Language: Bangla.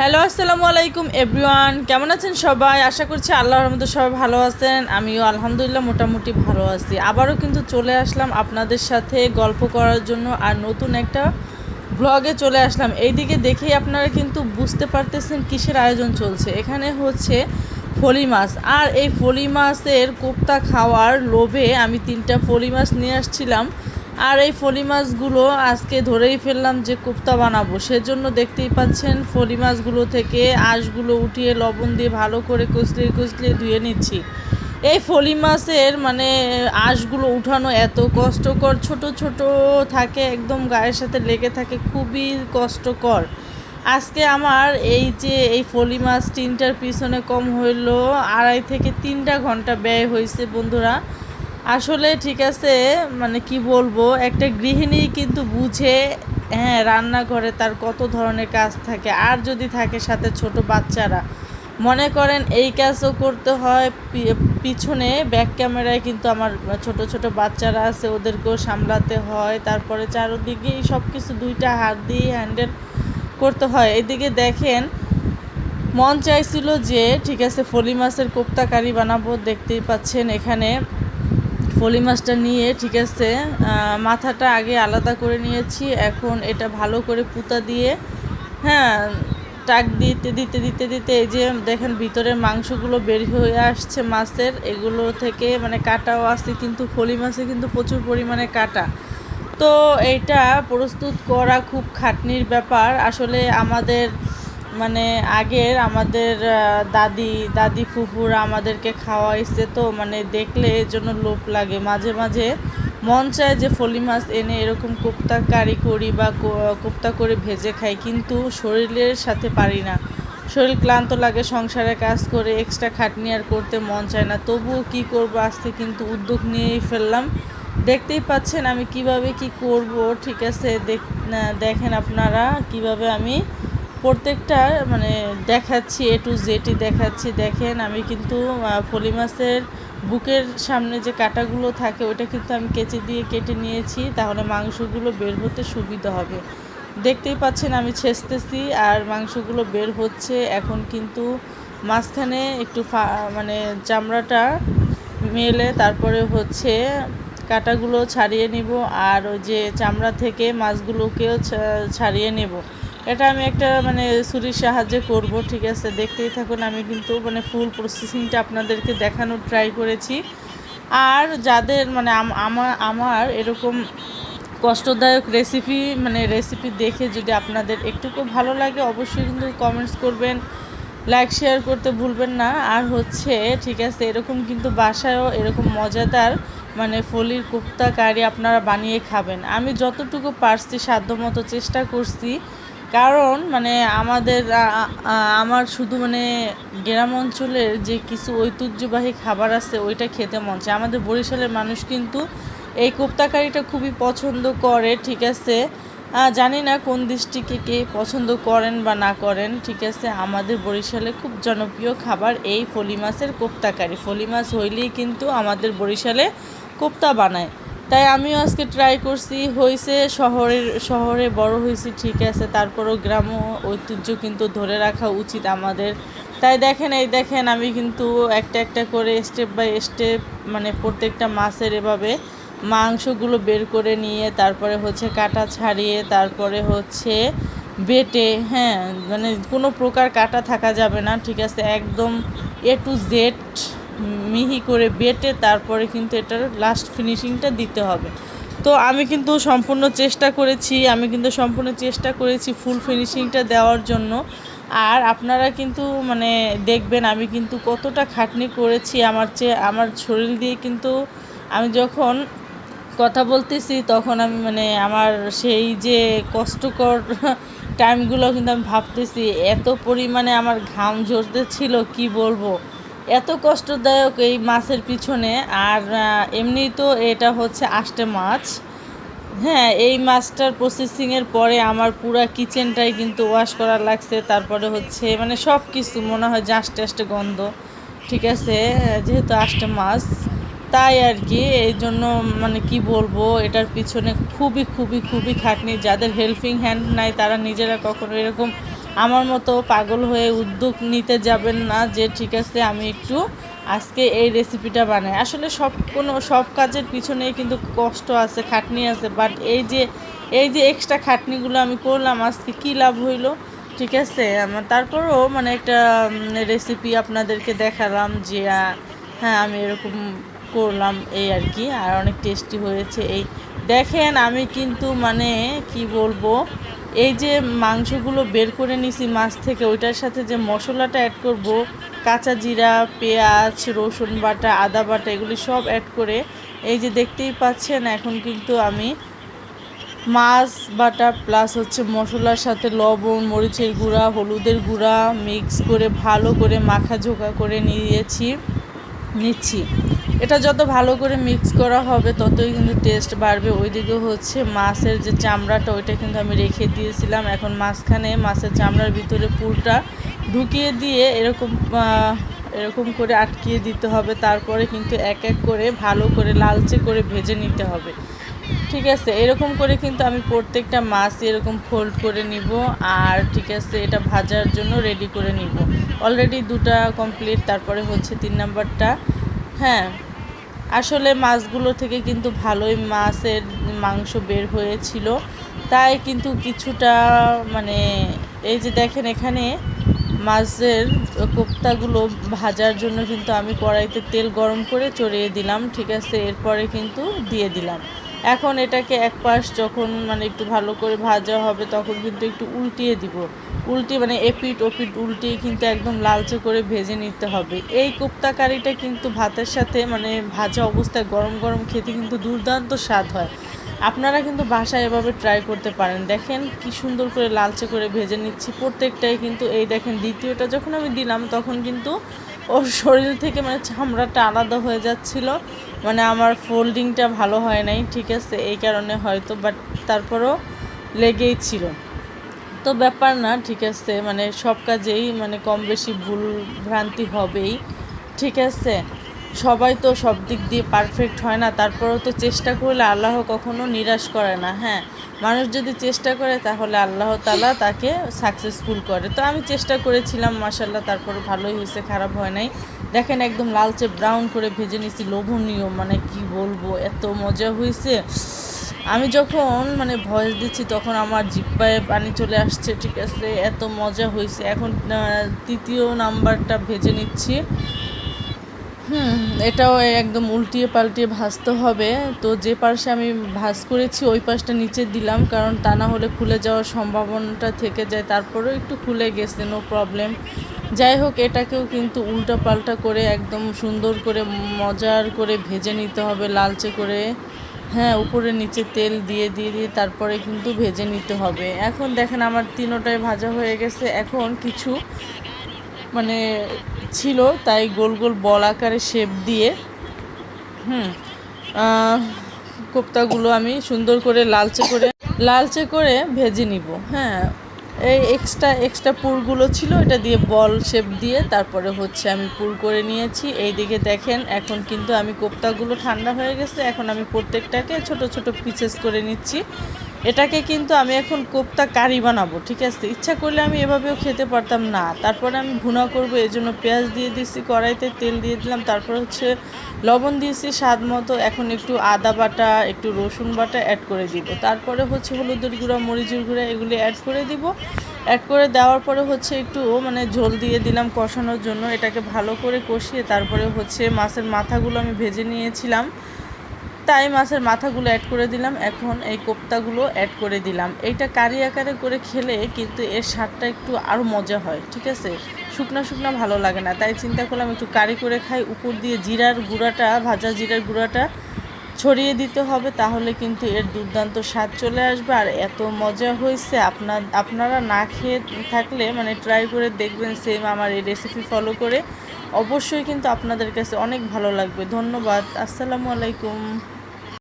হ্যালো, আসসালামু আলাইকুম এভরিওয়ান। কেমন আছেন সবাই? আশা করছি আল্লাহর রহমতে সবাই ভালো আছেন। আমিও আলহামদুলিল্লাহ মোটামুটি ভালো আছি। আবারও কিন্তু চলে আসলাম আপনাদের সাথে গল্প করার জন্য, আর নতুন একটা ব্লগে চলে আসলাম। এইদিকে দেখেই আপনারা কিন্তু বুঝতে পারতেছেন কিসের আয়োজন চলছে। এখানে হচ্ছে ফলি মাছ, আর এই ফলি মাছের কোপ্তা খাওয়ার লোভে আমি 3টা ফলি মাছ নিয়ে আসছিলাম। আর এই ফলি মাছগুলো আজকে ধরেই ফেললাম যে কোপ্তা বানাবো, সেজন্য দেখতেই পাচ্ছেন ফলি মাছগুলো থেকে আঁশগুলো উঠিয়ে লবণ দিয়ে ভালো করে কচলিয়ে কচলিয়ে ধুয়ে নিচ্ছি। এই ফলি মাছের আঁশগুলো উঠানো এত কষ্টকর, ছোট ছোট থাকে, একদম গায়ের সাথে লেগে থাকে, খুবই কষ্টকর। আজকে আমার এই ফলি মাছ 3টার পিছনে কম হইল 2.5 থেকে 3 ঘন্টা ব্যয় হয়েছে বন্ধুরা। আসলে ঠিক আছে, কি বলবো, একটা গৃহিণী কিন্তু বুঝে। হ্যাঁ, রান্নাঘরে তার কত ধরনের কাজ থাকে, আর যদি থাকে সাথে ছোট বাচ্চারা, মনে করেন এই কাজও করতে হয়, পিছনে ব্যাক ক্যামেরায় কিন্তু আমার ছোট ছোট বাচ্চারা আছে, ওদেরকেও সামলাতে হয়, তারপরে চারদিকেই সব কিছু 2টা হাত দিয়ে হ্যান্ডেল করতে হয়। এদিকে দেখেন, মন চাইছিল যে ঠিক আছে ফলি মাছের কোপ্তা কারি বানাবো। দেখতেই পাচ্ছেন এখানে ফলি মাছটা নিয়ে ঠিক আছে মাথাটা আগে আলাদা করে নিয়েছি। এখন এটা ভালো করে পুঁতা দিয়ে, হ্যাঁ, টাক দিতে দিতে দিতে দিতে এই যে দেখেন ভিতরের মাংসগুলো বের হয়ে আসছে মাছের, এগুলো থেকে কাটাও আছে, কিন্তু ফলি মাছে কিন্তু প্রচুর পরিমাণে কাটা। তো এইটা প্রস্তুত করা খুব খাটনির ব্যাপার। আসলে আমাদের আমাদের দাদি দাদি ফুফুরা আমাদেরকে খাওয়াইছে, তো দেখলে এর জন্য লোভ লাগে। মাঝে মাঝে মন চায় যে ফলি মাছ এনে এরকম কোপ্তা কারি করি বা কোপ্তা করে ভেজে খাই, কিন্তু শরীরের সাথে পারি না। শরীর ক্লান্ত লাগে, সংসারে কাজ করে এক্সট্রা খাটনি আর করতে মন চায় না। তবুও কি করব, আজকে কিন্তু উদ্যোগ নিয়েই ফেললাম। দেখতেই পাচ্ছেন আমি কিভাবে কি করব। ঠিক আছে, দেখেন আপনারা কিভাবে আমি প্রত্যেকটা দেখাচ্ছি, এ টু জেডই দেখাচ্ছি। দেখেন আমি কিন্তু ফলি মাছের বুকের সামনে যে কাঁটাগুলো থাকে ওটা কিন্তু আমি কেচি দিয়ে কেটে নিয়েছি, তাহলে মাংসগুলো বের হতে সুবিধা হবে। দেখতেই পাচ্ছেন আমি ছেঁচতেছি আর মাংসগুলো বের হচ্ছে। এখন কিন্তু মাঝখানে একটু চামড়াটা মেলে তারপরে হচ্ছে কাঁটাগুলো ছাড়িয়ে নিব, আর ওই যে চামড়া থেকে মাছগুলোকেও ছাড়িয়ে নেব। এটা আমি একটা ছুরির সাহায্যে করব। ঠিক আছে, দেখতেই থাকুন। আমি কিন্তু ফুল প্রসেসিংটা আপনাদেরকে দেখানোর ট্রাই করেছি। আর যাদের আমার এরকম কষ্টদায়ক রেসিপি দেখে যদি আপনাদের একটুকু ভালো লাগে, অবশ্যই কিন্তু কমেন্টস করবেন, লাইক শেয়ার করতে ভুলবেন না। আর হচ্ছে ঠিক আছে, এরকম কিন্তু বাসায়ও এরকম মজাদার ফলির কোপ্তা কারি আপনারা বানিয়ে খাবেন। আমি যতটুকু পারছি সাধ্যমতো চেষ্টা করছি, কারণ আমার শুধু গ্রাম অঞ্চলের যে কিছু ঐতিহ্যবাহী খাবার আছে ওইটা খেতে মন চায়। আমাদের বরিশালের মানুষ কিন্তু এই কোপ্তা কারিটা খুবই পছন্দ করে। ঠিক আছে, জানি না কোন ডিস্ট্রিক্টে কে পছন্দ করেন বা না করেন। ঠিক আছে, আমাদের বরিশালে খুব জনপ্রিয় খাবার এই ফলি মাছের কোপ্তা কারি। ফলি মাছ হইলেই কিন্তু আমাদের বরিশালে কোপ্তা বানায়। তাই আমিও আজকে ট্রাই করছি, হয়েছে। শহরে বড় হয়েছি, ঠিক আছে, তারপরও গ্রাম্য ঐতিহ্য কিন্তু ধরে রাখা উচিত আমাদের। তাই দেখেন আমি কিন্তু একটা একটা করে স্টেপ বাই স্টেপ প্রত্যেকটা মাছের এভাবে মাংসগুলো বের করে নিয়ে, তারপরে হচ্ছে কাটা ছাড়িয়ে, তারপরে হচ্ছে বেটে, হ্যাঁ, কোনো প্রকার কাটা থাকা যাবে না। ঠিক আছে, একদম এ টু জেড মিহি করে বেটে তারপরে কিন্তু এটার লাস্ট ফিনিশিংটা দিতে হবে। তো আমি কিন্তু সম্পূর্ণ চেষ্টা করেছি ফুল ফিনিশিংটা দেওয়ার জন্য। আর আপনারা কিন্তু দেখবেন আমি কিন্তু কতটা খাটনি করেছি। আমার শরীর দিয়ে কিন্তু আমি যখন কথা বলতেছি তখন আমি আমার সেই যে কষ্টকর টাইমগুলো কিন্তু আমি ভাবতেছি, এত পরিমাণে আমার ঘাম ঝরতে ছিল কি বলবো, এত কষ্টদায়ক এই মাছের পিছনে। আর এমনি তো এটা হচ্ছে আষ্টে মাছ। হ্যাঁ, এই মাছটার প্রসেসিংয়ের পরে আমার পুরো কিচেনটাই কিন্তু ওয়াশ করা লাগছে। তারপরে হচ্ছে সব কিছু মনে হয় যে আস্তে আস্তে গন্ধ। ঠিক আছে, যেহেতু আষ্টে মাছ, তাই আর কি, এই জন্য কি বলবো, এটার পিছনে খুবই খুবই খুবই খাটনি। যাদের হেল্পিং হ্যান্ড নাই তারা নিজেরা কখনো এরকম আমার মতো পাগল হয়ে উদ্যোগ নিতে যাবেন না যে ঠিক আছে আমি একটু আজকে এই রেসিপিটা বানাই। আসলে সব কাজের পিছনেই কিন্তু কষ্ট আছে, খাটনি আছে, বাট এই যে এক্সট্রা খাটনিগুলো আমি করলাম আজকে কী লাভ হইলো, ঠিক আছে। তারপরেও মানে একটা রেসিপি আপনাদেরকে দেখালাম যে হ্যাঁ আমি এরকম করলাম এই আর কি, আর অনেক টেস্টি হয়েছে। এই দেখেন আমি কিন্তু মানে কি বলবো, এই যে মাংসগুলো বের করে নিছি মাছ থেকে, ওইটার সাথে যে মশলাটা অ্যাড করব, কাঁচা জিরা, পেঁয়াজ, রসুন বাটা, আদা বাটা, এগুলি সব অ্যাড করে এই যে দেখতেই পাচ্ছেন এখন কিন্তু আমি মাছ বাটা প্লাস হচ্ছে মশলার সাথে লবণ, মরিচের গুঁড়া, হলুদের গুঁড়া মিক্স করে ভালো করে মাখাঝোকা করে নিচ্ছি। এটা যত ভালো করে মিক্স করা হবে ততই কিন্তু টেস্ট বাড়বে। ওইদিকে হচ্ছে মাছের যে চামড়াটা ওইটা কিন্তু আমি রেখে দিয়েছিলাম, এখন মাঝখানে মাছের চামড়ার ভিতরে পুরটা ঢুকিয়ে দিয়ে এরকম করে আটকিয়ে দিতে হবে। তারপরে কিন্তু এক এক করে ভালো করে লালচে করে ভেজে নিতে হবে, ঠিক আছে। এরকম করে কিন্তু আমি প্রত্যেকটা মাছ এরকম ফোল্ড করে নিব, আর ঠিক আছে এটা ভাজার জন্য রেডি করে নিব। অলরেডি 2টা কমপ্লিট, তারপরে হচ্ছে 3 নাম্বারটা। হ্যাঁ, আসলে মাছগুলো থেকে কিন্তু ভালোই মাছের মাংস বের হয়েছিল, তাই কিন্তু কিছুটা মানে এই যে দেখেন এখানে মাছের কোপ্তাগুলো ভাজার জন্য কিন্তু আমি কড়াইতে তেল গরম করে চড়িয়ে দিলাম, ঠিক আছে। এরপরে কিন্তু দিয়ে দিলাম। এখন এটাকে এক পাশ যখন মানে একটু ভালো করে ভাজা হবে তখন কিন্তু একটু উল্টিয়ে দিব, মানে এপিট ওপিট উল্টিয়ে কিন্তু একদম লালচে করে ভেজে নিতে হবে। এই কোপ্তা কারিটা কিন্তু ভাতের সাথে মানে ভাজা অবস্থায় গরম গরম খেতে কিন্তু দুর্দান্ত স্বাদ হয়। আপনারা কিন্তু বাসায় এভাবে ট্রাই করতে পারেন। দেখেন কি সুন্দর করে লালচে করে ভেজে নিচ্ছি প্রত্যেকটাই কিন্তু। এই দেখেন দ্বিতীয়টা যখন আমি দিলাম তখন কিন্তু ওর শরীর থেকে মানে চামড়াটা আলাদা হয়ে যাচ্ছিল, মানে আমার ফোল্ডিংটা ভালো হয় নাই, ঠিক আছে, এই কারণে হয়তো, বাট তারপরও লেগেই ছিল। তো ব্যাপার না, ঠিক আছে, মানে সব কাজেই মানে কম বেশি ভুল ভ্রান্তি হবেই, ঠিক আছে। সবাই তো সব দিক দিয়ে পারফেক্ট হয় না, তারপরেও তো চেষ্টা করলে আল্লাহ কখনো নিরাশ করে না। হ্যাঁ, মানুষ যদি চেষ্টা করে তাহলে আল্লাহ তাআলা তাকে সাকসেসফুল করে। তো আমি চেষ্টা করেছিলাম, মাশাআল্লাহ, তারপরে ভালোই হয়েছে, খারাপ হয় নাই। দেখেন একদম লালচে ব্রাউন করে ভেজে নিয়েছি, লোভনীয়, মানে কি বলবো, এত মজা হয়েছে। আমি যখন মানে ভয়েস দিচ্ছি তখন আমার জিহ্বায় পানি চলে আসছে, ঠিক আছে, এত মজা হয়েছে। এখন 3য় নাম্বারটা ভেজে নিচ্ছি। এটাও একদম উল্টিয়ে পাল্টিয়ে ভাজতে হবে। তো যে পাশে আমি ভাজ করেছি ওই পাশটা নিচে দিলাম, কারণ তা না হলে খুলে যাওয়ার সম্ভাবনাটা থেকে যায়। তারপরেও একটু খুলে গেছে, নো প্রবলেম। যাই হোক, এটাকেও কিন্তু উল্টা পাল্টা করে একদম সুন্দর করে মজার করে ভেজে নিতে হবে, লালচে করে। হ্যাঁ, উপরে নিচে তেল দিয়ে তারপরে কিন্তু ভেজে নিতে হবে। এখন দেখেন আমার 3টাই ভাজা হয়ে গেছে। এখন কিছু মানে ছিল, তাই গোল গোল বল আকারে শেপ দিয়ে কোপ্তাগুলো আমি সুন্দর করে লালচে করে ভেজে নিব। হ্যাঁ, এই এক্সট্রা পুরগুলো ছিল, এটা দিয়ে বল শেপ দিয়ে তারপরে হচ্ছে আমি পুর করে নিয়েছি। এই দিকে দেখেন এখন কিন্তু আমি কোপ্তাগুলো ঠান্ডা হয়ে গেছে, এখন আমি প্রত্যেকটাকে ছোট ছোট পিসেস করে নিচ্ছি। এটাকে কিন্তু আমি এখন কোপ্তা কারি বানাবো, ঠিক আছে। ইচ্ছা করলে আমি এভাবেও খেতে পারতাম, না, তারপরে আমি ভুনা করবো, এই জন্য পেঁয়াজ দিয়ে দিচ্ছি, কড়াইতে তেল দিয়ে দিলাম, তারপর হচ্ছে লবণ দিয়েছি স্বাদ মতো। এখন একটু আদা বাটা, একটু রসুন বাটা অ্যাড করে দিব, তারপরে হচ্ছে হলুদের গুঁড়া, মরিচের গুঁড়া, এগুলি অ্যাড করে দিব। অ্যাড করে দেওয়ার পরে হচ্ছে একটু মানে ঝোল দিয়ে দিলাম কষানোর জন্য। এটাকে ভালো করে কষিয়ে তারপরে হচ্ছে মাছের মাথাগুলো আমি ভেজে নিয়েছিলাম, তাই মাছের মাথাগুলো অ্যাড করে দিলাম। এখন এই কোপ্তাগুলো অ্যাড করে দিলাম। এইটা কারি আকারে করে খেলে কিন্তু এর স্বাদটা একটু আরও মজা হয়, ঠিক আছে। শুকনা ভালো লাগে না, তাই চিন্তা করলাম একটু কারি করে খাই। উপর দিয়ে ভাজা জিরার গুঁড়াটা ছড়িয়ে দিতে হবে, তাহলে কিন্তু এর দুর্দান্ত স্বাদ চলে আসবে। আর এত মজা হয়েছে, আপনারা না খেয়ে থাকলে মানে ট্রাই করে দেখবেন সেম আমার এই রেসিপি ফলো করে, অবশ্যই কিন্তু আপনাদের কাছে অনেক ভালো লাগবে। ধন্যবাদ, আসসালামু আলাইকুম।